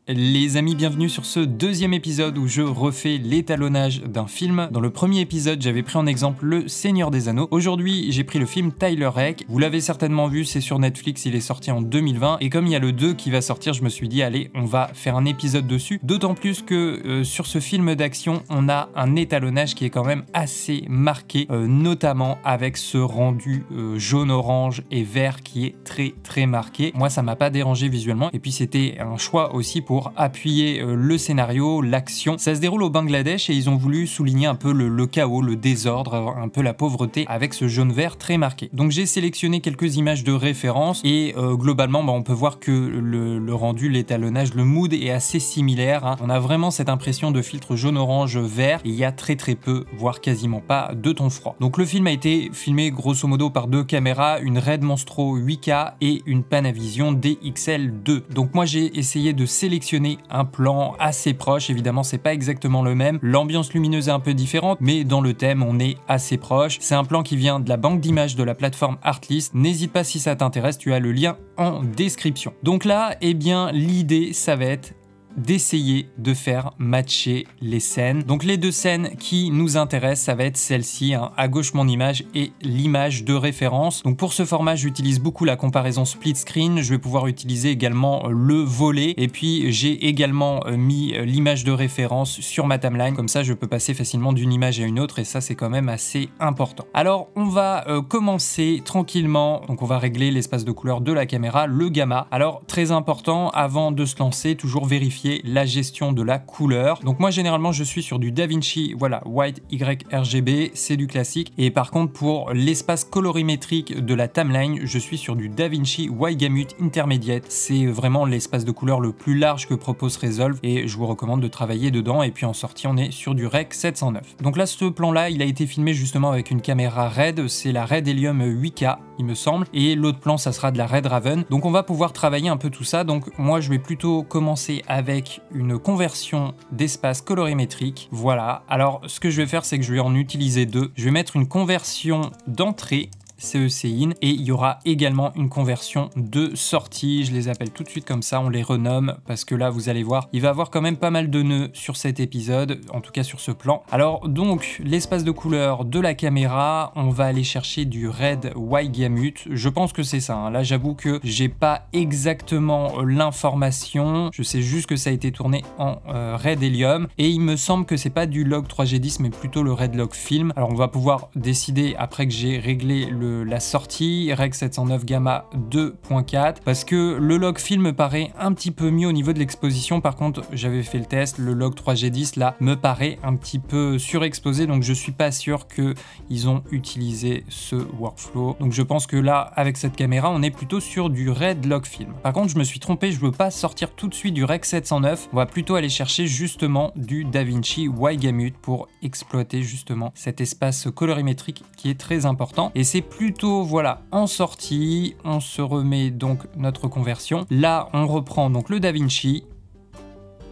Les amis, bienvenue sur ce deuxième épisode où je refais l'étalonnage d'un film. Dans le premier épisode, j'avais pris en exemple Le Seigneur des Anneaux. Aujourd'hui, j'ai pris le film Tyler Rake. Vous l'avez certainement vu, c'est sur Netflix, il est sorti en 2020. Et comme il y a le 2 qui va sortir, je me suis dit, allez, on va faire un épisode dessus. D'autant plus que sur ce film d'action, on a un étalonnage qui est quand même assez marqué, notamment avec ce rendu jaune, orange et vert qui est très marqué. Moi, ça m'a pas dérangé visuellement. Et puis, c'était un choix aussi pour appuyer le scénario, l'action. Ça se déroule au Bangladesh et ils ont voulu souligner un peu le chaos, le désordre, un peu la pauvreté avec ce jaune-vert très marqué. Donc j'ai sélectionné quelques images de référence et globalement on peut voir que le rendu, l'étalonnage, le mood est assez similaire. Hein. On a vraiment cette impression de filtre jaune, orange, vert et il y a très peu, voire quasiment pas de ton froid. Donc le film a été filmé grosso modo par deux caméras, une Red Monstro 8K et une Panavision DXL2. Donc moi j'ai essayé de sélectionner un plan assez proche, évidemment c'est pas exactement le même, l'ambiance lumineuse est un peu différente, mais dans le thème on est assez proche. C'est un plan qui vient de la banque d'images de la plateforme Artlist, n'hésite pas si ça t'intéresse, tu as le lien en description. Donc là, eh bien l'idée ça va être d'essayer de faire matcher les scènes. Donc les deux scènes qui nous intéressent, ça va être celle-ci, hein, à gauche mon image et l'image de référence. Donc pour ce format, j'utilise beaucoup la comparaison split screen, je vais pouvoir utiliser également le volet et puis j'ai également mis l'image de référence sur ma timeline, comme ça je peux passer facilement d'une image à une autre et ça c'est quand même assez important. Alors on va commencer tranquillement, donc on va régler l'espace de couleur de la caméra, le gamma. Alors très important, avant de se lancer, toujours vérifier la gestion de la couleur. Donc moi généralement je suis sur du DaVinci, voilà, White YRGB, c'est du classique. Et par contre pour l'espace colorimétrique de la timeline, je suis sur du DaVinci Y-Gamut Intermediate. C'est vraiment l'espace de couleur le plus large que propose Resolve et je vous recommande de travailler dedans. Et puis en sortie on est sur du Rec 709. Donc là ce plan là il a été filmé justement avec une caméra RED, c'est la Red Helium 8K il me semble. Et l'autre plan ça sera de la Red Raven. Donc on va pouvoir travailler un peu tout ça. Donc moi je vais plutôt commencer avec une conversion d'espace colorimétrique. Voilà, alors ce que je vais faire c'est que je vais en utiliser deux. Je vais mettre une conversion d'entrée CEC in et il y aura également une conversion de sortie. Je les appelle tout de suite comme ça, on les renomme parce que là vous allez voir il va y avoir quand même pas mal de nœuds sur cet épisode, en tout cas sur ce plan. Alors donc l'espace de couleur de la caméra, on va aller chercher du Red Y-Gamut, je pense que c'est ça, hein. Là j'avoue que j'ai pas exactement l'information, je sais juste que ça a été tourné en Red Helium et il me semble que c'est pas du log 3G10 mais plutôt le Red Log Film. Alors on va pouvoir décider après que j'ai réglé la sortie, Rec 709 Gamma 2.4, parce que le log film me paraît un petit peu mieux au niveau de l'exposition. Par contre, j'avais fait le test, le log 3G10 là me paraît un petit peu surexposé, donc je suis pas sûr qu'ils ont utilisé ce workflow. Donc je pense que là, avec cette caméra, on est plutôt sur du Red Log Film. Par contre, je me suis trompé, je veux pas sortir tout de suite du Rec 709, on va plutôt aller chercher justement du DaVinci Y-Gamut pour exploiter justement cet espace colorimétrique qui est très important. Et c'est plutôt, voilà, en sortie, on se remet donc notre conversion. Là, on reprend donc le DaVinci.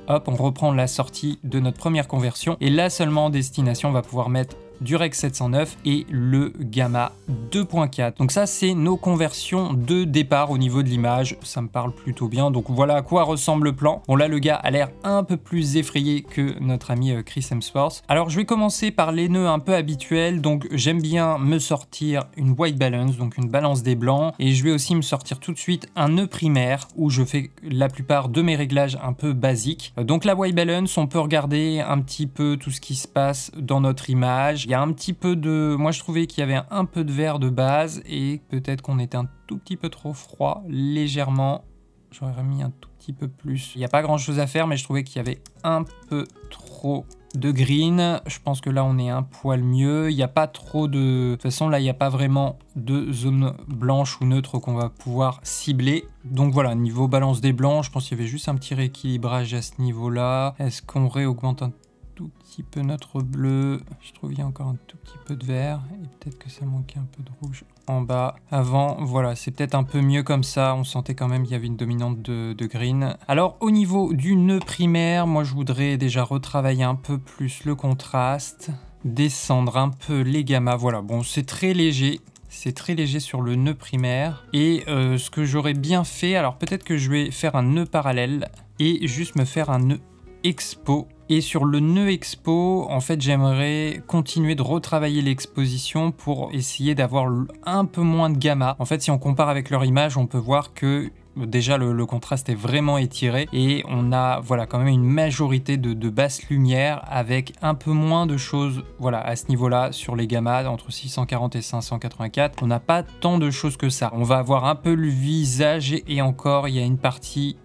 Hop, on reprend la sortie de notre première conversion. Et là seulement en destination, on va pouvoir mettre du Rec 709 et le Gamma 2.4. Donc ça c'est nos conversions de départ au niveau de l'image, ça me parle plutôt bien. Donc voilà à quoi ressemble le plan. Bon là le gars a l'air un peu plus effrayé que notre ami Chris Hemsworth. Alors je vais commencer par les nœuds un peu habituels. Donc j'aime bien me sortir une white balance, donc une balance des blancs, et je vais aussi me sortir tout de suite un nœud primaire où je fais la plupart de mes réglages un peu basiques. Donc la white balance, on peut regarder un petit peu tout ce qui se passe dans notre image. Il y a un petit peu de... Moi, je trouvais qu'il y avait un peu de vert de base et peut-être qu'on était un tout petit peu trop froid, légèrement. J'aurais mis un tout petit peu plus. Il n'y a pas grand-chose à faire, mais je trouvais qu'il y avait un peu trop de green. Je pense que là, on est un poil mieux. Il n'y a pas trop de... De toute façon, là, il n'y a pas vraiment de zone blanche ou neutre qu'on va pouvoir cibler. Donc voilà, niveau balance des blancs, je pense qu'il y avait juste un petit rééquilibrage à ce niveau-là. Est-ce qu'on réaugmente un tout petit peu notre bleu? Je trouve qu'il y a encore un tout petit peu de vert et peut-être que ça manquait un peu de rouge en bas. Avant, voilà, c'est peut-être un peu mieux comme ça. On sentait quand même qu'il y avait une dominante de green. Alors au niveau du nœud primaire, moi je voudrais déjà retravailler un peu plus le contraste, descendre un peu les gammas. Voilà, bon, c'est très léger. C'est très léger sur le nœud primaire. Et ce que j'aurais bien fait, alors peut-être que je vais faire un nœud parallèle et juste me faire un nœud expo. Et sur le nœud expo, en fait, j'aimerais continuer de retravailler l'exposition pour essayer d'avoir un peu moins de gamma. En fait, si on compare avec leur image, on peut voir que déjà le contraste est vraiment étiré et on a voilà quand même une majorité de basse lumière avec un peu moins de choses voilà à ce niveau-là sur les gammas entre 640 et 584. On n'a pas tant de choses que ça. On va avoir un peu le visage et encore il y a une partie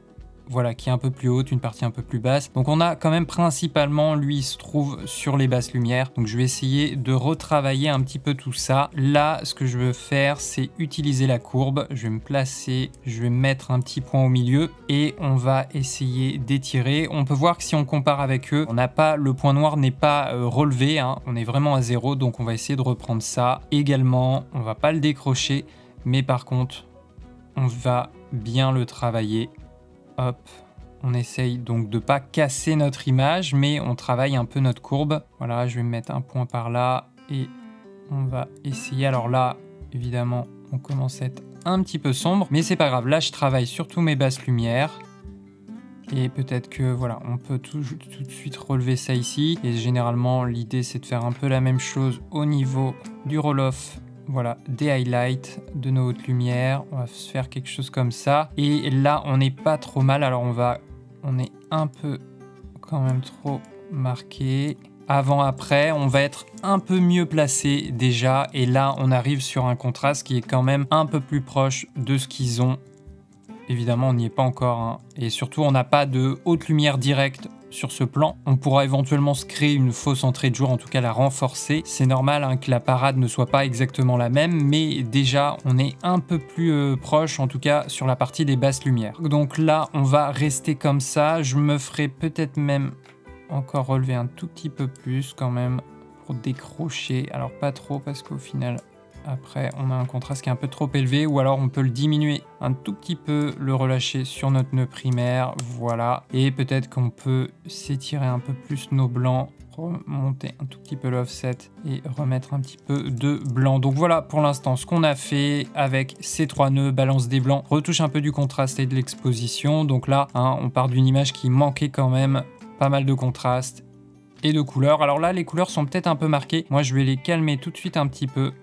voilà, qui est un peu plus haute, une partie un peu plus basse. Donc on a quand même principalement, lui, il se trouve sur les basses lumières. Donc je vais essayer de retravailler un petit peu tout ça. Là, ce que je veux faire, c'est utiliser la courbe. Je vais me placer, je vais mettre un petit point au milieu et on va essayer d'étirer. On peut voir que si on compare avec eux, on n'a pas, le point noir n'est pas relevé, hein. On est vraiment à 0, donc on va essayer de reprendre ça. Également, on va pas le décrocher, mais par contre, on va bien le travailler. Hop, on essaye donc de ne pas casser notre image, mais on travaille un peu notre courbe. Voilà, je vais mettre un point par là et on va essayer. Alors là, évidemment, on commence à être un petit peu sombre, mais c'est pas grave. Là, je travaille surtout mes basses lumières. Et peut-être que voilà, on peut tout de suite relever ça ici. Et généralement, l'idée, c'est de faire un peu la même chose au niveau du roll-off. Voilà, des highlights, de nos hautes lumières, on va se faire quelque chose comme ça. Et là, on n'est pas trop mal, alors on est un peu quand même trop marqué. Avant, après, on va être un peu mieux placé déjà. Et là, on arrive sur un contraste qui est quand même un peu plus proche de ce qu'ils ont. Évidemment, on n'y est pas encore, hein. Et surtout, on n'a pas de haute lumière directe sur ce plan. On pourra éventuellement se créer une fausse entrée de jour, en tout cas la renforcer. C'est normal hein, que la parade ne soit pas exactement la même, mais déjà on est un peu plus proche, en tout cas sur la partie des basses lumières. Donc là, on va rester comme ça. Je me ferai peut-être même encore relever un tout petit peu plus quand même pour décrocher. Alors pas trop parce qu'au final... Après, on a un contraste qui est un peu trop élevé ou alors on peut le diminuer un tout petit peu, le relâcher sur notre nœud primaire, voilà. Et peut-être qu'on peut s'étirer un peu plus nos blancs, remonter un tout petit peu l'offset et remettre un petit peu de blanc. Donc voilà pour l'instant ce qu'on a fait avec ces 3 nœuds, balance des blancs, retouche un peu du contraste et de l'exposition. Donc là, hein, on part d'une image qui manquait quand même pas mal de contraste et de couleurs. Alors là, les couleurs sont peut-être un peu marquées. Moi, je vais les calmer tout de suite un petit peu.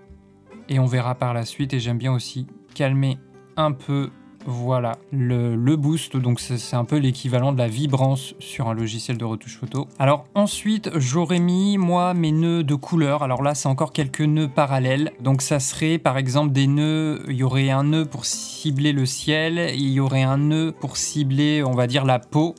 Et on verra par la suite, et j'aime bien aussi calmer un peu, voilà, le boost. Donc c'est un peu l'équivalent de la vibrance sur un logiciel de retouche photo. Alors ensuite, j'aurais mis, moi, mes nœuds de couleur. Alors là, c'est encore quelques nœuds parallèles. Donc ça serait, par exemple, des nœuds, il y aurait un nœud pour cibler le ciel, et il y aurait un nœud pour cibler, on va dire, la peau.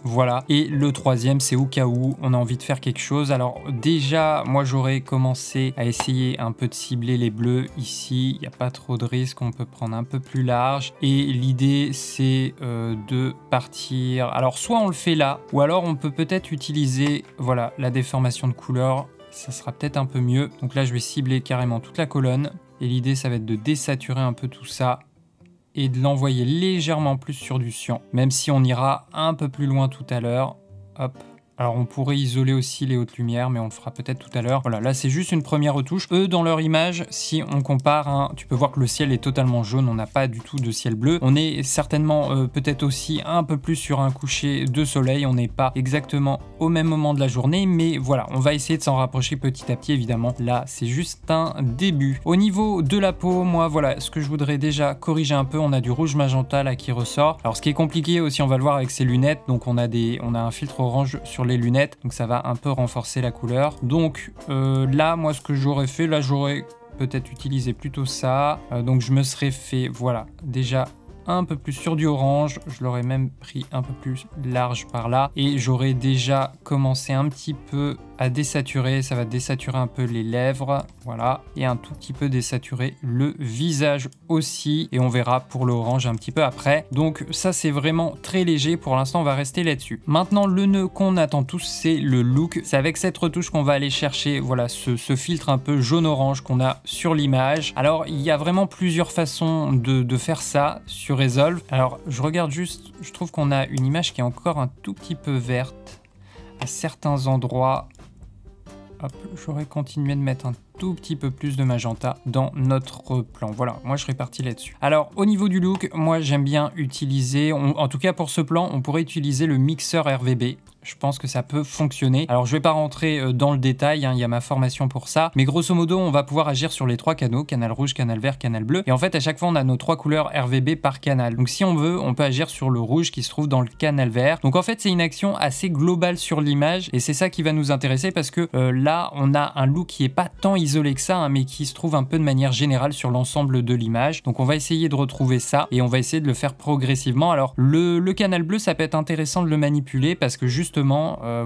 Voilà, et le troisième, c'est au cas où on a envie de faire quelque chose. Alors déjà, moi j'aurais commencé à essayer un peu de cibler les bleus ici. Il n'y a pas trop de risque, on peut prendre un peu plus large. Et l'idée, c'est de partir... Alors soit on le fait là, ou alors on peut peut-être utiliser voilà, la déformation de couleur. Ça sera peut-être un peu mieux. Donc là, je vais cibler carrément toute la colonne. Et l'idée, ça va être de désaturer un peu tout ça et de l'envoyer légèrement plus sur du cyan, même si on ira un peu plus loin tout à l'heure. Hop. Alors on pourrait isoler aussi les hautes lumières, mais on le fera peut-être tout à l'heure. Voilà, là c'est juste une première retouche. Eux, dans leur image, si on compare, hein, tu peux voir que le ciel est totalement jaune, on n'a pas du tout de ciel bleu. On est certainement peut-être aussi un peu plus sur un coucher de soleil, on n'est pas exactement au même moment de la journée, mais voilà, on va essayer de s'en rapprocher petit à petit, évidemment. Là, c'est juste un début. Au niveau de la peau, moi, voilà, ce que je voudrais déjà corriger un peu, on a du rouge magenta là qui ressort. Alors ce qui est compliqué aussi, on va le voir avec ces lunettes, donc on a un filtre orange sur les lunettes, donc ça va un peu renforcer la couleur. Donc là, moi, ce que j'aurais fait, là, j'aurais peut-être utilisé plutôt ça. Donc je me serais fait, voilà, déjà un peu plus sur du orange, je l'aurais même pris un peu plus large par là et j'aurais déjà commencé un petit peu à désaturer, ça va désaturer un peu les lèvres, voilà, et un tout petit peu désaturer le visage aussi, et on verra pour l'orange un petit peu après. Donc ça c'est vraiment très léger, pour l'instant on va rester là-dessus. Maintenant le nœud qu'on attend tous, c'est le look. C'est avec cette retouche qu'on va aller chercher, voilà, ce filtre un peu jaune-orange qu'on a sur l'image. Alors il y a vraiment plusieurs façons de faire ça sur Resolve. Alors je regarde juste, je trouve qu'on a une image qui est encore un tout petit peu verte à certains endroits. Hop, j'aurais continué de mettre un tout petit peu plus de magenta dans notre plan. Voilà, moi je serais parti là-dessus. Alors au niveau du look, moi j'aime bien utiliser, en tout cas pour ce plan, on pourrait utiliser le mixeur RVB. Je pense que ça peut fonctionner. Alors je vais pas rentrer dans le détail, hein, il y a ma formation pour ça, mais grosso modo on va pouvoir agir sur les 3 canaux, canal rouge, canal vert, canal bleu, et en fait à chaque fois on a nos 3 couleurs RVB par canal. Donc si on veut, on peut agir sur le rouge qui se trouve dans le canal vert. Donc en fait c'est une action assez globale sur l'image, et c'est ça qui va nous intéresser parce que là on a un look qui est pas tant isolé que ça, hein, mais qui se trouve un peu de manière générale sur l'ensemble de l'image. Donc on va essayer de retrouver ça, et on va essayer de le faire progressivement. Alors le canal bleu, ça peut être intéressant de le manipuler parce que justement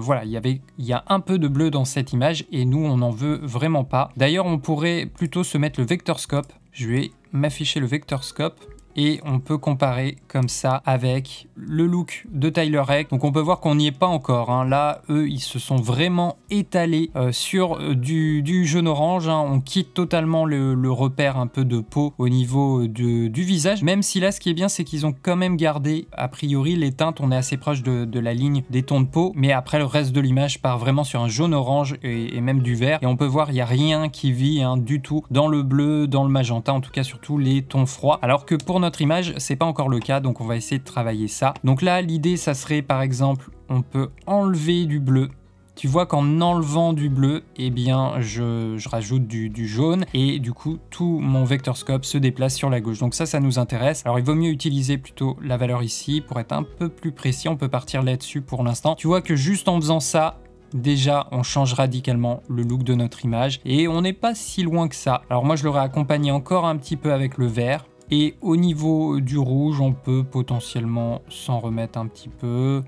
voilà, il y a un peu de bleu dans cette image et nous on n'en veut vraiment pas. D'ailleurs on pourrait plutôt se mettre le vector scope. Je vais m'afficher le vector scope et on peut comparer comme ça avec le look de Tyler Rake. Donc on peut voir qu'on n'y est pas encore, hein. Là eux ils se sont vraiment étalés sur du jaune orange, hein. On quitte totalement le repère un peu de peau au niveau du visage, même si là ce qui est bien c'est qu'ils ont quand même gardé a priori les teintes. On est assez proche de la ligne des tons de peau, mais après le reste de l'image part vraiment sur un jaune orange et même du vert, et on peut voir il n'y a rien qui vit, hein, du tout dans le bleu, dans le magenta, en tout cas surtout les tons froids, alors que pour notre image c'est pas encore le cas. Donc on va essayer de travailler ça. Donc là l'idée ça serait par exemple on peut enlever du bleu. Tu vois qu'en enlevant du bleu, eh bien je rajoute du jaune, et du coup tout mon vector scope se déplace sur la gauche. Donc ça nous intéresse. Alors il vaut mieux utiliser plutôt la valeur ici pour être un peu plus précis. On peut partir là-dessus pour l'instant. Tu vois que juste en faisant ça, déjà on change radicalement le look de notre image, et on n'est pas si loin que ça. Alors moi je l'aurais accompagné encore un petit peu avec le vert. Et au niveau du rouge, on peut potentiellement s'en remettre un petit peu.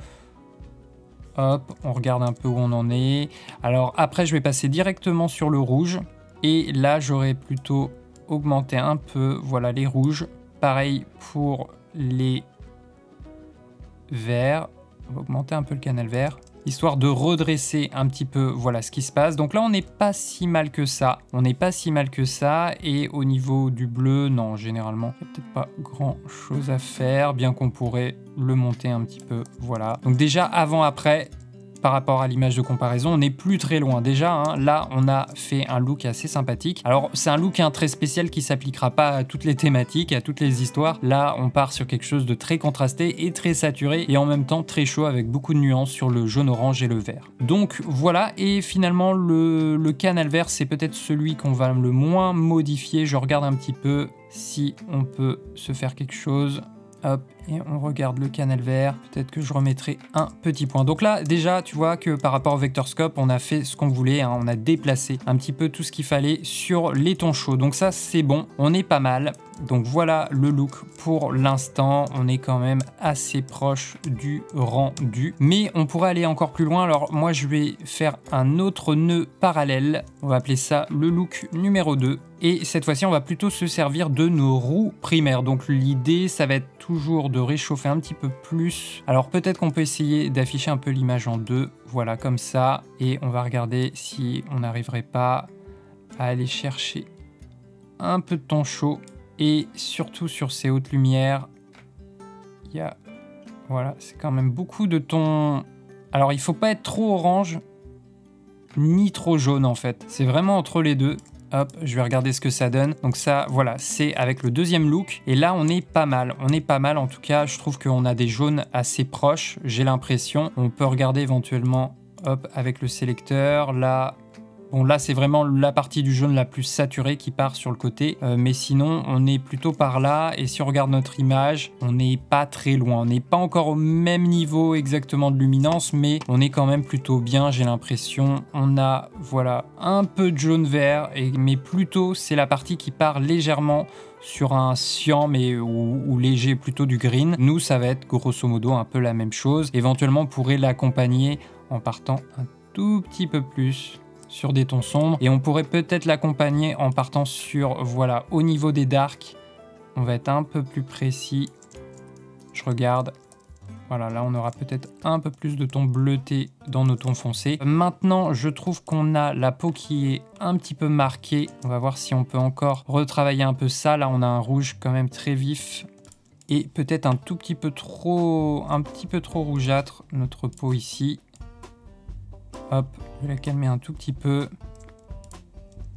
Hop, on regarde un peu où on en est. Alors après, je vais passer directement sur le rouge. Et là, j'aurais plutôt augmenté un peu, voilà, les rouges. Pareil pour les verts. On va augmenter un peu le canal vert, histoire de redresser un petit peu, voilà ce qui se passe. Donc là on n'est pas si mal que ça, et au niveau du bleu, non, généralement il n'y a peut-être pas grand chose à faire, bien qu'on pourrait le monter un petit peu, voilà. Donc déjà avant après, par rapport à l'image de comparaison, on n'est plus très loin. Déjà, hein, là, on a fait un look assez sympathique. Alors, c'est un look très spécial qui s'appliquera pas à toutes les thématiques, à toutes les histoires. Là, on part sur quelque chose de très contrasté et très saturé, et en même temps très chaud avec beaucoup de nuances sur le jaune, orange et le vert. Donc voilà, et finalement, le canal vert, c'est peut-être celui qu'on va le moins modifier. Je regarde un petit peu si on peut se faire quelque chose. Hop, et on regarde le canal vert. Peut-être que je remettrai un petit point. Donc là, déjà, tu vois que par rapport au vector scope, on a fait ce qu'on voulait, hein. On a déplacé un petit peu tout ce qu'il fallait sur les tons chauds. Donc ça, c'est bon. On est pas mal. Donc voilà le look pour l'instant. On est quand même assez proche du rendu. Mais on pourrait aller encore plus loin. Alors moi, je vais faire un autre nœud parallèle. On va appeler ça le look numéro 2. Et cette fois-ci, on va plutôt se servir de nos roues primaires. Donc l'idée, ça va être toujours de réchauffer un petit peu plus. Alors peut-être qu'on peut essayer d'afficher un peu l'image en deux. Voilà, comme ça. Et on va regarder si on n'arriverait pas à aller chercher un peu de ton chaud. Et surtout sur ces hautes lumières, il y a... Voilà, c'est quand même beaucoup de tons... Alors il faut pas être trop orange, ni trop jaune en fait. C'est vraiment entre les deux. Hop, je vais regarder ce que ça donne. Donc ça, voilà, c'est avec le deuxième look. Et là, on est pas mal. On est pas mal. En tout cas, je trouve qu'on a des jaunes assez proches. J'ai l'impression. On peut regarder éventuellement, hop, avec le sélecteur. Là, bon, là, c'est vraiment la partie du jaune la plus saturée qui part sur le côté. Mais sinon, on est plutôt par là. Et si on regarde notre image, on n'est pas très loin. On n'est pas encore au même niveau exactement de luminance, mais on est quand même plutôt bien, j'ai l'impression. On a, voilà, un peu de jaune-vert, mais plutôt, c'est la partie qui part légèrement sur un cyan, mais ou léger, plutôt du green. Nous, ça va être grosso modo un peu la même chose. Éventuellement, on pourrait l'accompagner en partant un tout petit peu plus sur des tons sombres, et on pourrait peut-être l'accompagner en partant sur, voilà, au niveau des darks, on va être un peu plus précis. Je regarde, voilà, là on aura peut-être un peu plus de tons bleutés dans nos tons foncés. Maintenant, je trouve qu'on a la peau qui est un petit peu marquée. On va voir si on peut encore retravailler un peu ça. Là, on a un rouge quand même très vif et peut-être un petit peu trop rougeâtre, notre peau ici. Hop, je vais la calmer un tout petit peu.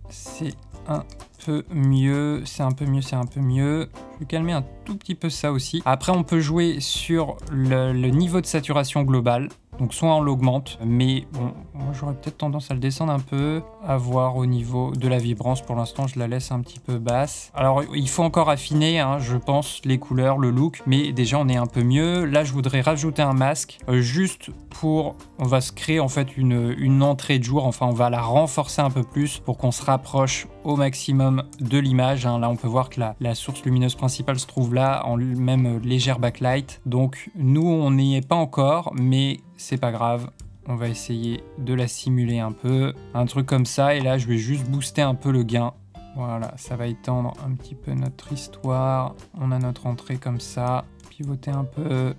c'est un peu mieux, c'est un peu mieux, c'est un peu mieux. Je vais calmer un tout petit peu ça aussi. Après, on peut jouer sur le niveau de saturation global. Donc soit on l'augmente, mais bon, moi j'aurais peut-être tendance à le descendre un peu, à voir au niveau de la vibrance. Pour l'instant, je la laisse un petit peu basse. Alors, il faut encore affiner, hein, je pense, les couleurs, le look, mais déjà on est un peu mieux. Là, je voudrais rajouter un masque, juste pour... On va se créer en fait une entrée de jour, enfin on va la renforcer un peu plus pour qu'on se rapproche au maximum de l'image. Hein. Là, on peut voir que la source lumineuse principale se trouve là, en même légère backlight. Donc, nous, on n'y est pas encore, mais... c'est pas grave, on va essayer de la simuler un peu, un truc comme ça, et là je vais juste booster un peu le gain. Voilà, ça va étendre un petit peu notre histoire. On a notre entrée comme ça, pivoter un peu,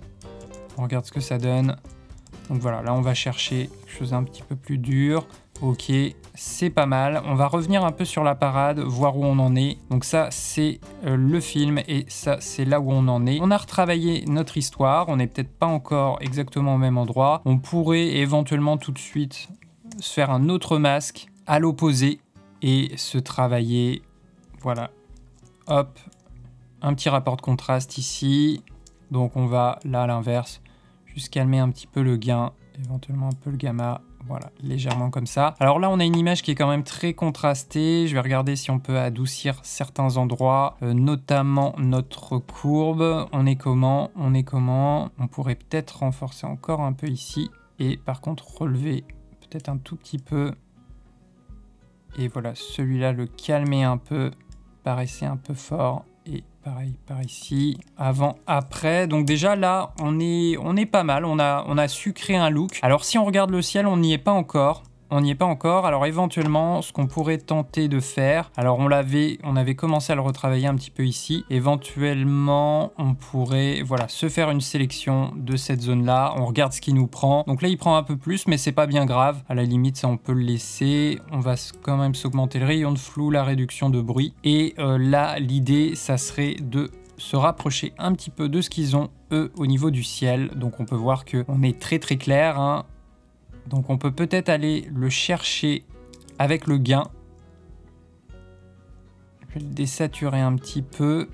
on regarde ce que ça donne. Donc voilà, là on va chercher quelque chose d'un petit peu plus dur. Ok, c'est pas mal. On va revenir un peu sur la parade, voir où on en est. Donc ça, c'est le film et ça, c'est là où on en est. On a retravaillé notre histoire. On n'est peut-être pas encore exactement au même endroit. On pourrait éventuellement tout de suite se faire un autre masque à l'opposé et se travailler. Voilà. Hop. Un petit rapport de contraste ici. Donc on va là à l'inverse. Juste calmer un petit peu le gain. Éventuellement un peu le gamma. Voilà, légèrement comme ça. Alors là, on a une image qui est quand même très contrastée. Je vais regarder si on peut adoucir certains endroits, notamment notre courbe. On est comment? On est comment? On pourrait peut-être renforcer encore un peu ici. Et par contre, relever peut-être un tout petit peu. Et voilà, celui-là, le calmer un peu. Paraissait un peu fort. Et pareil par ici, avant, après. Donc déjà là, on est pas mal, on a su créer un look. Alors si on regarde le ciel, on n'y est pas encore. On n'y est pas encore, alors éventuellement, ce qu'on pourrait tenter de faire, alors on avait commencé à le retravailler un petit peu ici, éventuellement, on pourrait, voilà, se faire une sélection de cette zone-là, on regarde ce qu'il nous prend, donc là, il prend un peu plus, mais c'est pas bien grave, à la limite, ça, on peut le laisser, on va quand même s'augmenter le rayon de flou, la réduction de bruit, et là, l'idée, ça serait de se rapprocher un petit peu de ce qu'ils ont, eux, au niveau du ciel, donc on peut voir qu'on est très très clair, hein. Donc on peut peut-être aller le chercher avec le gain. Je vais le désaturer un petit peu.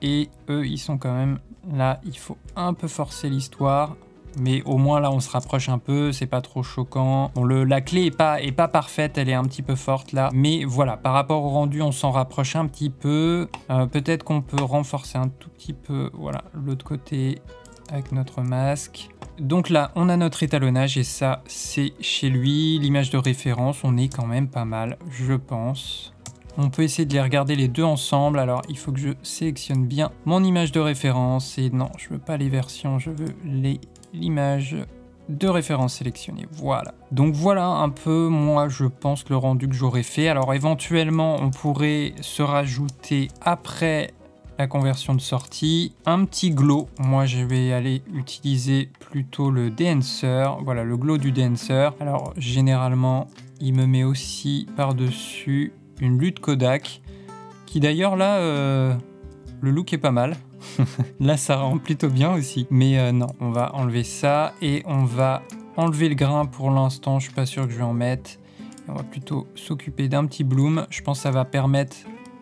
Et eux, ils sont quand même là. Il faut un peu forcer l'histoire. Mais au moins là, on se rapproche un peu. C'est pas trop choquant. Bon, la clé est pas parfaite. Elle est un petit peu forte là. Mais voilà, par rapport au rendu, on s'en rapproche un petit peu. Peut-être qu'on peut renforcer un tout petit peu. Voilà, l'autre côté avec notre masque. Donc là, on a notre étalonnage et ça, c'est chez lui. L'image de référence, on est quand même pas mal, je pense. On peut essayer de les regarder les deux ensemble. Alors, il faut que je sélectionne bien mon image de référence. Et non, je veux pas les versions, je veux l'image de référence sélectionnée. Voilà. Donc voilà un peu, moi, je pense, le rendu que j'aurais fait. Alors, éventuellement, on pourrait se rajouter après la conversion de sortie, un petit glow. Moi, je vais aller utiliser plutôt le Dehancer. Voilà, le glow du Dehancer. Alors, généralement, il me met aussi par-dessus une lutte Kodak, qui d'ailleurs, là, le look est pas mal. Là, ça rend plutôt bien aussi. Mais non, on va enlever ça et on va enlever le grain pour l'instant. Je suis pas sûr que je vais en mettre. Et on va plutôt s'occuper d'un petit bloom. Je pense que ça va permettre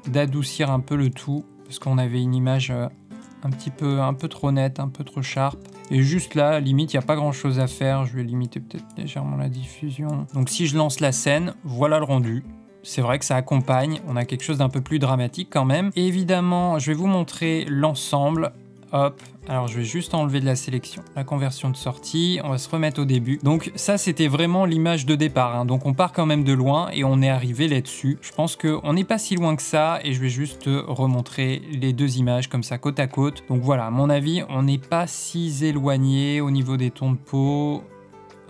d'adoucir un peu le tout. Parce qu'on avait une image un peu trop nette, un peu trop sharp. Et juste là, limite, il n'y a pas grand chose à faire. Je vais limiter peut-être légèrement la diffusion. Donc si je lance la scène, voilà le rendu. C'est vrai que ça accompagne, on a quelque chose d'un peu plus dramatique quand même. Et évidemment, je vais vous montrer l'ensemble. Hop, alors je vais juste enlever de la sélection, la conversion de sortie, on va se remettre au début. Donc ça, c'était vraiment l'image de départ, hein. Donc on part quand même de loin et on est arrivé là-dessus. Je pense qu'on n'est pas si loin que ça et je vais juste remontrer les deux images comme ça, côte à côte. Donc voilà, à mon avis, on n'est pas si éloigné au niveau des tons de peau.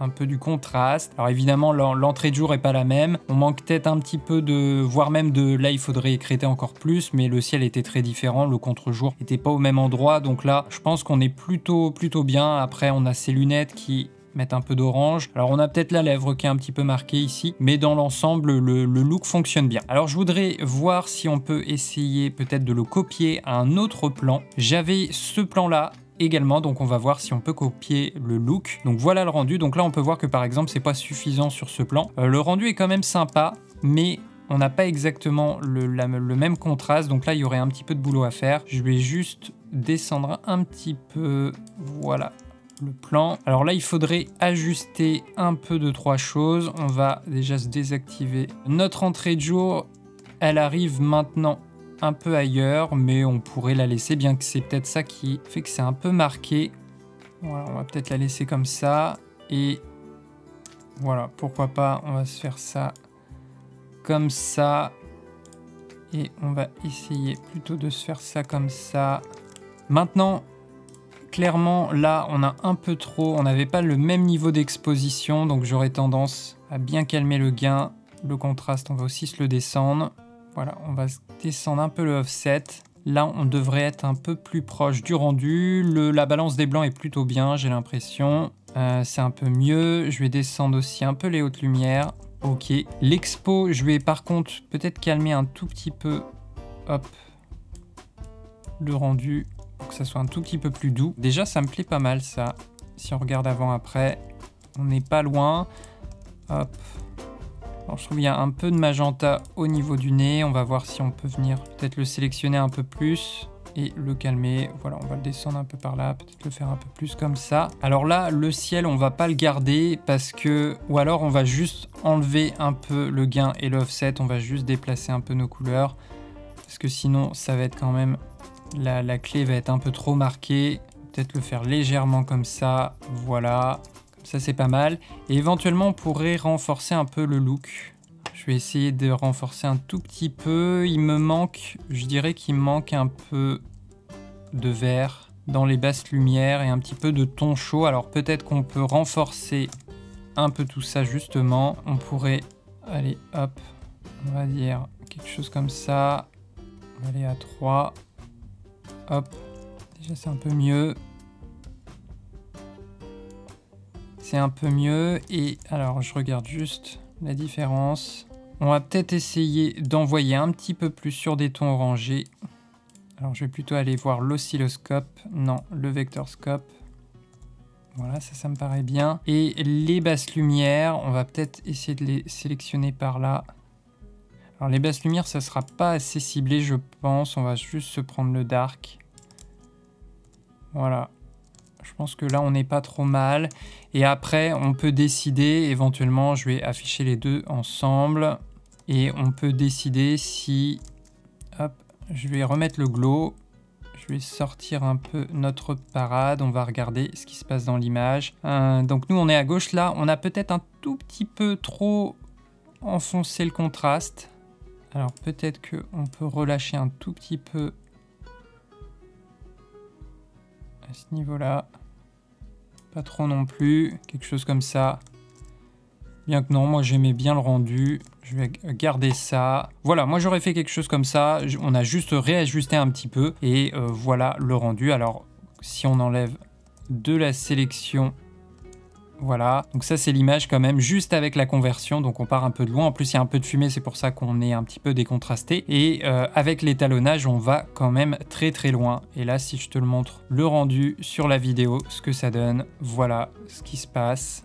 Un peu du contraste. Alors évidemment, l'entrée de jour est pas la même. On manque peut-être un petit peu voire même là, il faudrait écréter encore plus, mais le ciel était très différent. Le contre-jour n'était pas au même endroit. Donc là, je pense qu'on est plutôt bien. Après, on a ces lunettes qui mettent un peu d'orange. Alors on a peut-être la lèvre qui est un petit peu marquée ici, mais dans l'ensemble, le look fonctionne bien. Alors je voudrais voir si on peut essayer peut-être de le copier à un autre plan. J'avais ce plan-là également, donc on va voir si on peut copier le look. Donc voilà le rendu. Donc là on peut voir que par exemple c'est pas suffisant sur ce plan. Le rendu est quand même sympa, mais on n'a pas exactement le même contraste, donc là il y aurait un petit peu de boulot à faire. Je vais juste descendre un petit peu, voilà, le plan. Alors là il faudrait ajuster un peu de 3 choses. On va déjà se désactiver. Notre entrée de jour, elle arrive maintenant un peu ailleurs, mais on pourrait la laisser, bien que c'est peut-être ça qui fait que c'est un peu marqué. Voilà, on va peut-être la laisser comme ça, et voilà, pourquoi pas, on va se faire ça comme ça, et on va essayer plutôt de se faire ça comme ça. Maintenant, clairement, là, on a un peu trop, on n'avait pas le même niveau d'exposition, donc j'aurais tendance à bien calmer le gain. Le contraste, on va aussi se le descendre. Voilà, on va descendre un peu le offset. Là, on devrait être un peu plus proche du rendu. La balance des blancs est plutôt bien, j'ai l'impression. C'est un peu mieux. Je vais descendre aussi un peu les hautes lumières. Ok. L'expo, je vais par contre peut-être calmer un tout petit peu. Hop. Le rendu, pour que ça soit un tout petit peu plus doux. Déjà, ça me plaît pas mal, ça. Si on regarde avant-après, on n'est pas loin. Hop. Alors, je trouve qu'il y a un peu de magenta au niveau du nez. On va voir si on peut venir peut-être le sélectionner un peu plus et le calmer. Voilà, on va le descendre un peu par là, peut-être le faire un peu plus comme ça. Alors là, le ciel, on va pas le garder parce que... Ou alors, on va juste enlever un peu le gain et l'offset. On va juste déplacer un peu nos couleurs parce que sinon, ça va être quand même... La clé va être un peu trop marquée. Peut-être le faire légèrement comme ça. Voilà. Ça, c'est pas mal. Et éventuellement, on pourrait renforcer un peu le look. Je vais essayer de renforcer un tout petit peu. Il me manque, je dirais qu'il me manque un peu de vert dans les basses lumières et un petit peu de ton chaud. Alors peut-être qu'on peut renforcer un peu tout ça justement. On pourrait, allez, hop, on va dire quelque chose comme ça. On va aller à 3. Hop, déjà c'est un peu mieux. C'est un peu mieux, et alors je regarde juste la différence. On va peut-être essayer d'envoyer un petit peu plus sur des tons orangés. Alors je vais plutôt aller voir l'oscilloscope, non, le vectorscope. Voilà, ça me paraît bien. Et les basses lumières, on va peut-être essayer de les sélectionner par là. Alors les basses lumières, ça sera pas assez ciblé, je pense. On va juste se prendre le dark. Voilà. Je pense que là, on n'est pas trop mal. Et après, on peut décider, éventuellement, je vais afficher les deux ensemble. Et on peut décider si... Hop, je vais remettre le glow. Je vais sortir un peu notre parade. On va regarder ce qui se passe dans l'image. Donc nous, on est à gauche. Là, on a peut-être un tout petit peu trop enfoncé le contraste. Alors peut-être qu'on peut relâcher un tout petit peu à ce niveau-là. Pas trop non plus, quelque chose comme ça. Bien que non, moi j'aimais bien le rendu. Je vais garder ça. Voilà, moi j'aurais fait quelque chose comme ça. On a juste réajusté un petit peu. Et voilà le rendu. Alors, si on enlève de la sélection... Voilà, donc ça c'est l'image quand même, juste avec la conversion, donc on part un peu de loin. En plus il y a un peu de fumée, c'est pour ça qu'on est un petit peu décontrasté. Et avec l'étalonnage, on va quand même très très loin. Et là, si je te le montre, le rendu sur la vidéo, ce que ça donne, voilà ce qui se passe.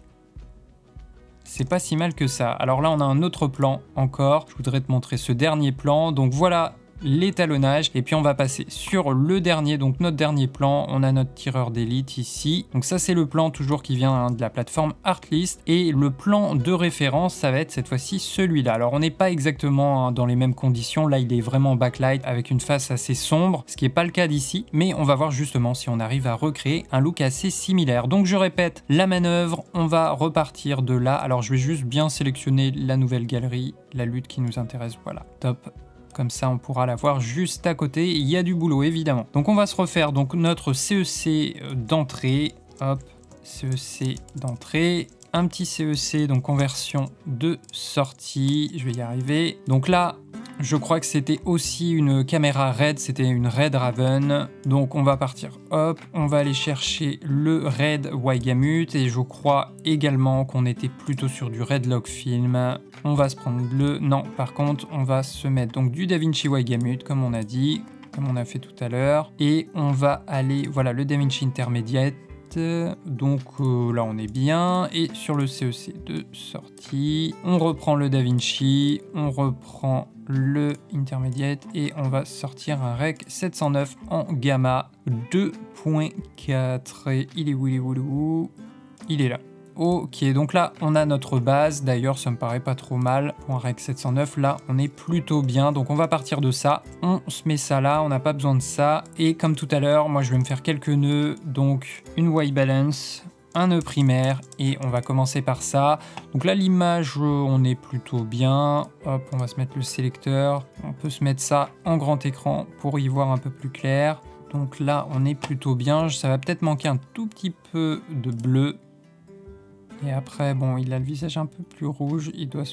C'est pas si mal que ça. Alors là, on a un autre plan encore. Je voudrais te montrer ce dernier plan. Donc voilà l'étalonnage, et puis on va passer sur le dernier, donc notre dernier plan. On a notre tireur d'élite ici, donc ça c'est le plan toujours qui vient de la plateforme Artlist, et le plan de référence ça va être cette fois-ci celui-là. Alors on n'est pas exactement dans les mêmes conditions, là il est vraiment backlight avec une face assez sombre, ce qui n'est pas le cas d'ici, mais on va voir justement si on arrive à recréer un look assez similaire. Donc je répète la manœuvre, on va repartir de là. Alors je vais juste bien sélectionner la nouvelle galerie, la lutte qui nous intéresse, voilà, top. Comme ça, on pourra la voir juste à côté. Il y a du boulot, évidemment. Donc, on va se refaire donc notre CEC d'entrée. Hop, CEC d'entrée. Un petit CEC, donc conversion de sortie. Je vais y arriver. Donc là, je crois que c'était aussi une caméra RED. C'était une RED Raven. Donc, on va partir. Hop, on va aller chercher le RED Waigamut. Et je crois également qu'on était plutôt sur du RED Log Film. On va se prendre le... Non, par contre, on va se mettre donc du DaVinci Waigamut, comme on a dit, comme on a fait tout à l'heure. Et on va aller... Voilà, le DaVinci Intermediate. Donc là on est bien. Et sur le CEC de sortie, on reprend le DaVinci, on reprend le Intermediate et on va sortir un Rec 709 en gamma 2.4. Et il est où? Il est là. Ok, donc là, on a notre base. D'ailleurs, ça me paraît pas trop mal. Pour un Rec 709, là, on est plutôt bien. Donc, on va partir de ça. On se met ça là. On n'a pas besoin de ça. Et comme tout à l'heure, moi, je vais me faire quelques nœuds. Donc, une white balance, un nœud primaire. Et on va commencer par ça. Donc là, l'image, on est plutôt bien. Hop, on va se mettre le sélecteur. On peut se mettre ça en grand écran pour y voir un peu plus clair. Donc là, on est plutôt bien. Ça va peut-être manquer un tout petit peu de bleu. Et après, bon, il a le visage un peu plus rouge, il doit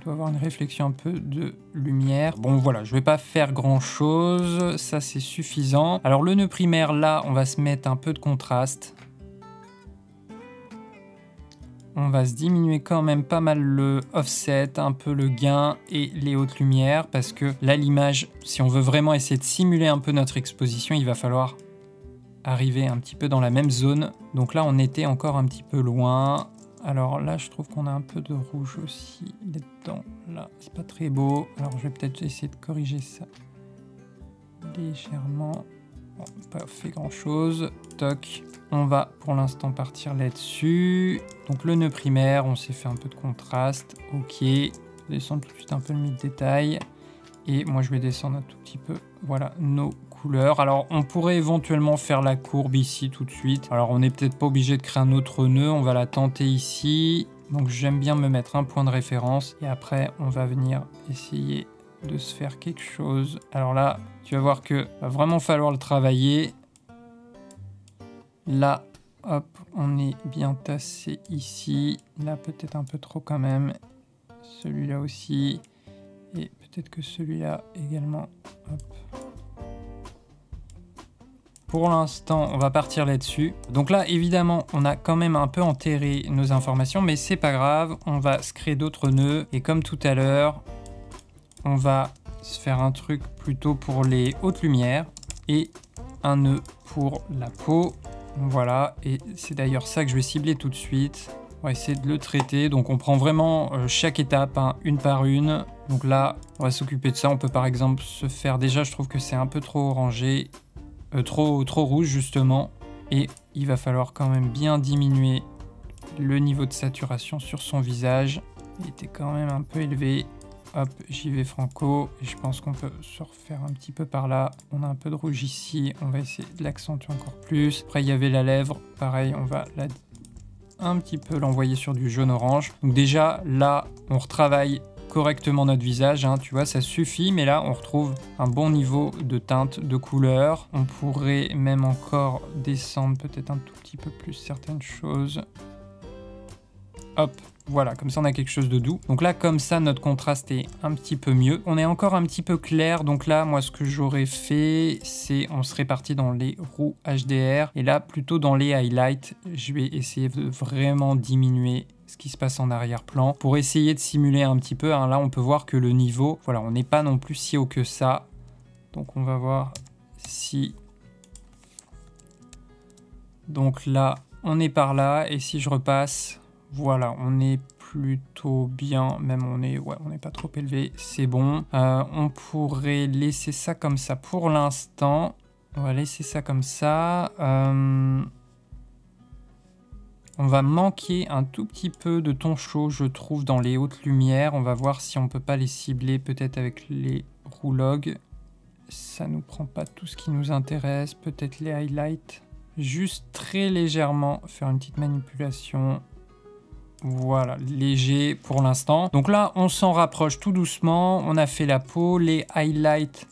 avoir une réflexion un peu de lumière. Bon, voilà, je vais pas faire grand-chose, ça c'est suffisant. Alors le nœud primaire, là, on va se mettre un peu de contraste. On va se diminuer quand même pas mal le offset, un peu le gain et les hautes lumières, parce que là, l'image, si on veut vraiment essayer de simuler un peu notre exposition, il va falloir arriver un petit peu dans la même zone. Donc là, on était encore un petit peu loin. Alors là, je trouve qu'on a un peu de rouge aussi là-dedans. Là, c'est pas très beau. Alors, je vais peut-être essayer de corriger ça légèrement. Bon, pas fait grand-chose. Toc. On va pour l'instant partir là-dessus. Donc le nœud primaire, on s'est fait un peu de contraste. Ok. Descendre tout de suite un peu le mid-détail. Et moi, je vais descendre un tout petit peu. Voilà, nos couleurs. Alors, on pourrait éventuellement faire la courbe ici tout de suite. Alors, on n'est peut-être pas obligé de créer un autre nœud. On va la tenter ici. Donc, j'aime bien me mettre un point de référence. Et après, on va venir essayer de se faire quelque chose. Alors là, tu vas voir que va vraiment falloir le travailler. Là, hop, on est bien tassé ici. Là, peut-être un peu trop quand même. Celui-là aussi. Et peut-être que celui-là également. Hop. Pour l'instant, on va partir là-dessus. Donc là, évidemment, on a quand même un peu enterré nos informations, mais c'est pas grave. On va se créer d'autres nœuds. Et comme tout à l'heure, on va se faire un truc plutôt pour les hautes lumières et un nœud pour la peau. Voilà. Et c'est d'ailleurs ça que je vais cibler tout de suite. On va essayer de le traiter. Donc on prend vraiment chaque étape, hein, une par une. Donc là, on va s'occuper de ça. On peut par exemple se faire... Déjà, je trouve que c'est un peu trop orangé. Trop rouge justement. Et il va falloir quand même bien diminuer le niveau de saturation sur son visage. Il était quand même un peu élevé. Hop, j'y vais franco. Et je pense qu'on peut se refaire un petit peu par là. On a un peu de rouge ici. On va essayer de l'accentuer encore plus. Après, il y avait la lèvre. Pareil, on va un petit peu l'envoyer sur du jaune-orange. Donc déjà, là, on retravaille correctement notre visage, hein, tu vois, ça suffit, mais là, on retrouve un bon niveau de teinte, de couleur. On pourrait même encore descendre peut-être un tout petit peu plus certaines choses. Hop, voilà, comme ça on a quelque chose de doux. Donc là, comme ça, notre contraste est un petit peu mieux. On est encore un petit peu clair, donc là, moi, ce que j'aurais fait, c'est on serait parti dans les roues HDR. Et là, plutôt dans les highlights, je vais essayer de vraiment diminuer ce qui se passe en arrière-plan pour essayer de simuler un petit peu. Hein. Là, on peut voir que le niveau, voilà, on n'est pas non plus si haut que ça. Donc, on va voir si... Donc là, on est par là. Et si je repasse... Voilà, on est plutôt bien, même on n'est pas trop élevé, c'est bon. On pourrait laisser ça comme ça pour l'instant. On va laisser ça comme ça. On va manquer un tout petit peu de ton chaud, je trouve, dans les hautes lumières. On va voir si on peut pas les cibler peut-être avec les roulogues. Ça nous prend pas tout ce qui nous intéresse, peut-être les highlights. Juste très légèrement faire une petite manipulation. Voilà, léger pour l'instant. Donc là, on s'en rapproche tout doucement. On a fait la peau. Les highlights,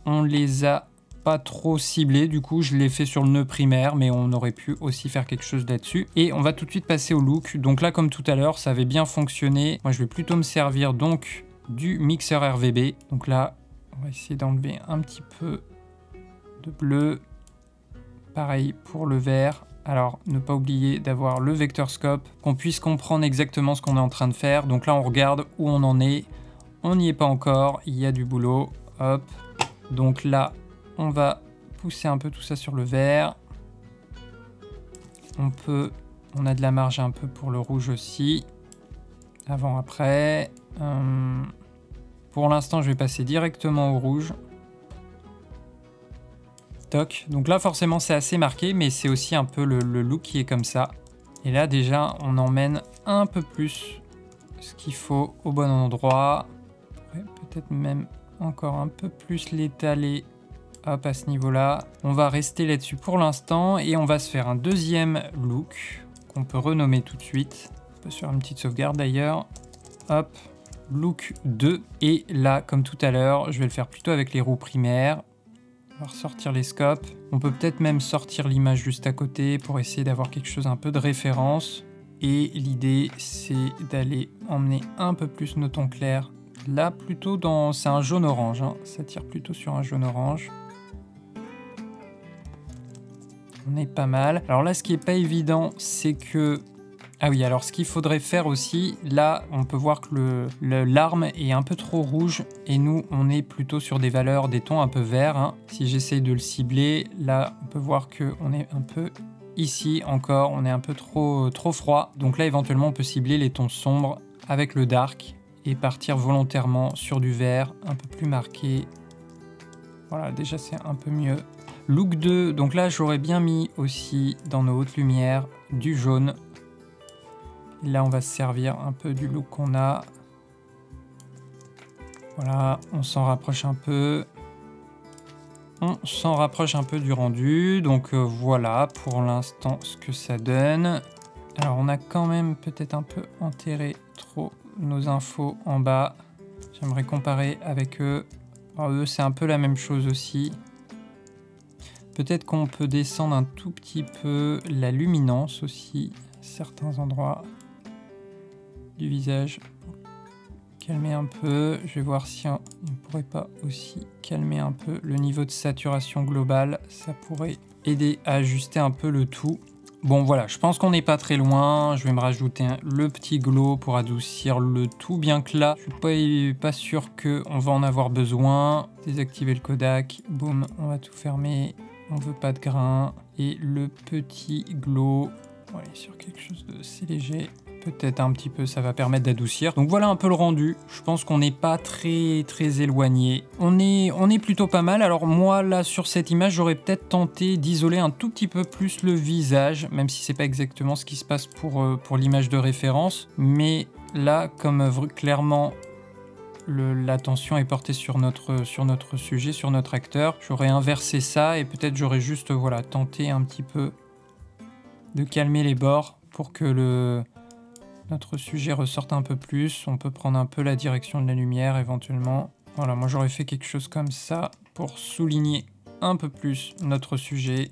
on les a pas trop ciblés. Du coup, je l'ai fait sur le nœud primaire, mais on aurait pu aussi faire quelque chose là-dessus. Et on va tout de suite passer au look. Donc là, comme tout à l'heure, ça avait bien fonctionné. Moi, je vais plutôt me servir donc du mixeur RVB. Donc là, on va essayer d'enlever un petit peu de bleu. Pareil pour le vert. Alors, ne pas oublier d'avoir le vector scope, qu'on puisse comprendre exactement ce qu'on est en train de faire. Donc là, on regarde où on en est. On n'y est pas encore, il y a du boulot. Hop. Donc là, on va pousser un peu tout ça sur le vert. on a de la marge un peu pour le rouge aussi. Avant, après. Pour l'instant, je vais passer directement au rouge. Toc. Donc là, forcément, c'est assez marqué, mais c'est aussi un peu le look qui est comme ça. Et là, déjà, on emmène un peu plus ce qu'il faut au bon endroit. Peut-être même encore un peu plus l'étaler. Hop, à ce niveau-là. On va rester là-dessus pour l'instant et on va se faire un deuxième look qu'on peut renommer tout de suite. On peut se faire une petite sauvegarde d'ailleurs. Hop, look 2. Et là, comme tout à l'heure, je vais le faire plutôt avec les roues primaires. On va ressortir les scopes. On peut peut-être même sortir l'image juste à côté pour essayer d'avoir quelque chose un peu de référence. Et l'idée, c'est d'aller emmener un peu plus nos tons clairs. Là, plutôt dans... C'est un jaune-orange, hein. Ça tire plutôt sur un jaune-orange. On est pas mal. Alors là, ce qui est pas évident, c'est que... Ah oui, alors ce qu'il faudrait faire aussi, là, on peut voir que l'arme est un peu trop rouge et nous, on est plutôt sur des valeurs, des tons un peu verts. Hein. Si j'essaye de le cibler, là, on peut voir qu'on est un peu... Ici, encore, on est un peu trop froid. Donc là, éventuellement, on peut cibler les tons sombres avec le dark et partir volontairement sur du vert un peu plus marqué. Voilà, déjà, c'est un peu mieux. Look 2, donc là j'aurais bien mis aussi dans nos hautes lumières du jaune. Là on va se servir un peu du look qu'on a. Voilà, on s'en rapproche un peu. On s'en rapproche un peu du rendu. Donc voilà pour l'instant ce que ça donne. Alors on a quand même peut-être un peu enterré trop nos infos en bas. J'aimerais comparer avec eux. Alors eux c'est un peu la même chose aussi. Peut-être qu'on peut descendre un tout petit peu la luminance aussi, à certains endroits du visage. Calmer un peu. Je vais voir si on ne pourrait pas aussi calmer un peu le niveau de saturation globale. Ça pourrait aider à ajuster un peu le tout. Bon voilà, je pense qu'on n'est pas très loin. Je vais me rajouter le petit glow pour adoucir le tout, bien que là, je suis pas sûr qu'on va en avoir besoin. Désactiver le Kodak. Boum, on va tout fermer. On veut pas de grain. Et le petit glow, on va aller sur quelque chose de assez léger. Peut-être un petit peu, ça va permettre d'adoucir. Donc voilà un peu le rendu. Je pense qu'on n'est pas très éloigné. On est plutôt pas mal. Alors moi là sur cette image, j'aurais peut-être tenté d'isoler un tout petit peu plus le visage, même si c'est pas exactement ce qui se passe pour l'image de référence. Mais là, comme clairement l'attention est portée sur notre sujet, sur notre acteur, j'aurais inversé ça et peut-être j'aurais juste voilà, tenté un petit peu de calmer les bords pour que notre sujet ressorte un peu plus. On peut prendre un peu la direction de la lumière éventuellement. Voilà, moi j'aurais fait quelque chose comme ça pour souligner un peu plus notre sujet.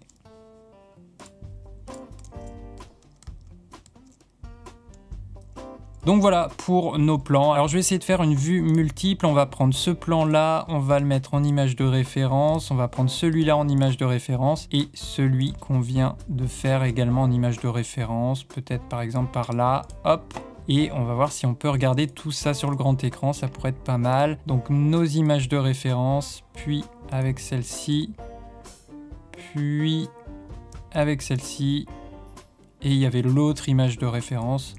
Donc voilà pour nos plans. Alors je vais essayer de faire une vue multiple. On va prendre ce plan-là, on va le mettre en image de référence. On va prendre celui-là en image de référence et celui qu'on vient de faire également en image de référence. Peut-être par exemple par là, hop. Et on va voir si on peut regarder tout ça sur le grand écran. Ça pourrait être pas mal. Donc nos images de référence, puis avec celle-ci, puis avec celle-ci. Et il y avait l'autre image de référence.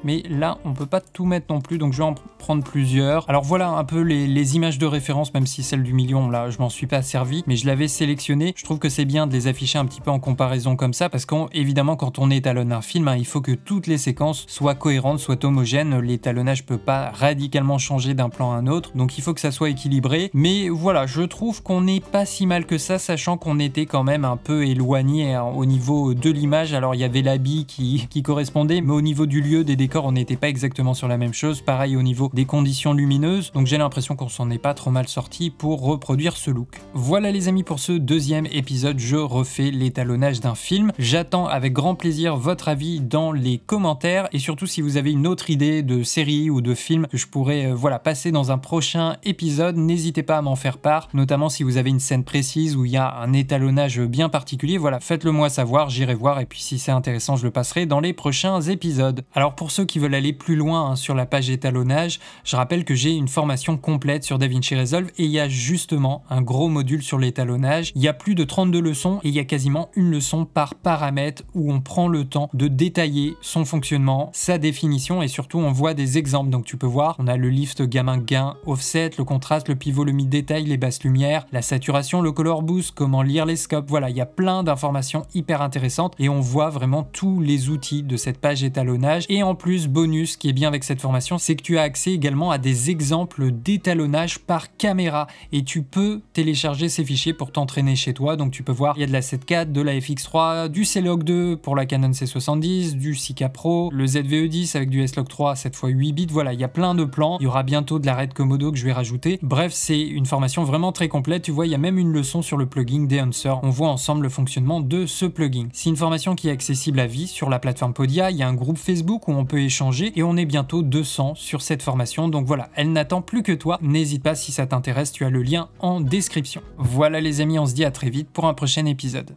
Mais là, on peut pas tout mettre non plus, donc je vais en prendre plusieurs. Alors voilà un peu les images de référence, même si celle du million, là, je m'en suis pas servi, mais je l'avais sélectionné. Je trouve que c'est bien de les afficher un petit peu en comparaison comme ça, parce qu'évidemment, quand on étalonne un film, hein, il faut que toutes les séquences soient cohérentes, soient homogènes. L'étalonnage peut pas radicalement changer d'un plan à un autre, donc il faut que ça soit équilibré. Mais voilà, je trouve qu'on n'est pas si mal que ça, sachant qu'on était quand même un peu éloigné hein, au niveau de l'image. Alors il y avait l'habit qui correspondait, mais au niveau du lieu, des décors, on n'était pas exactement sur la même chose. Pareil au niveau des conditions lumineuses, donc j'ai l'impression qu'on s'en est pas trop mal sorti pour reproduire ce look. Voilà les amis pour ce deuxième épisode, je refais l'étalonnage d'un film. J'attends avec grand plaisir votre avis dans les commentaires et surtout si vous avez une autre idée de série ou de film que je pourrais voilà, passer dans un prochain épisode, n'hésitez pas à m'en faire part, notamment si vous avez une scène précise où il y a un étalonnage bien particulier, voilà, faites-le moi savoir, j'irai voir et puis si c'est intéressant je le passerai dans les prochains épisodes. Alors pour ceux qui veulent aller plus loin sur la page étalonnage, je rappelle que j'ai une formation complète sur DaVinci Resolve et il y a justement un gros module sur l'étalonnage. Il y a plus de 32 leçons et il y a quasiment une leçon par paramètre où on prend le temps de détailler son fonctionnement, sa définition et surtout on voit des exemples. Donc tu peux voir, on a le lift gain offset, le contraste, le pivot, le mid-détail, les basses lumières, la saturation, le color boost, comment lire les scopes. Voilà, il y a plein d'informations hyper intéressantes et on voit vraiment tous les outils de cette page étalonnage. Et en plus, bonus, ce qui est bien avec cette formation, c'est que tu as accès également à des exemples d'étalonnage par caméra et tu peux télécharger ces fichiers pour t'entraîner chez toi. Donc tu peux voir, il y a de la 7.4, de la FX3, du C-Log 2 pour la Canon C70, du 6K Pro, le ZVE10 avec du S-Log 3 cette fois 8 bits. Voilà, il y a plein de plans. Il y aura bientôt de la Red Komodo que je vais rajouter. Bref, c'est une formation vraiment très complète. Tu vois, il y a même une leçon sur le plugin d'Enhancer. On voit ensemble le fonctionnement de ce plugin. C'est une formation qui est accessible à vie sur la plateforme Podia. Il y a un groupe Facebook où on peut échanger et on est bientôt 200 sur cette formation. Donc voilà, elle n'attend plus que toi. N'hésite pas si ça t'intéresse, tu as le lien en description. Voilà les amis, on se dit à très vite pour un prochain épisode.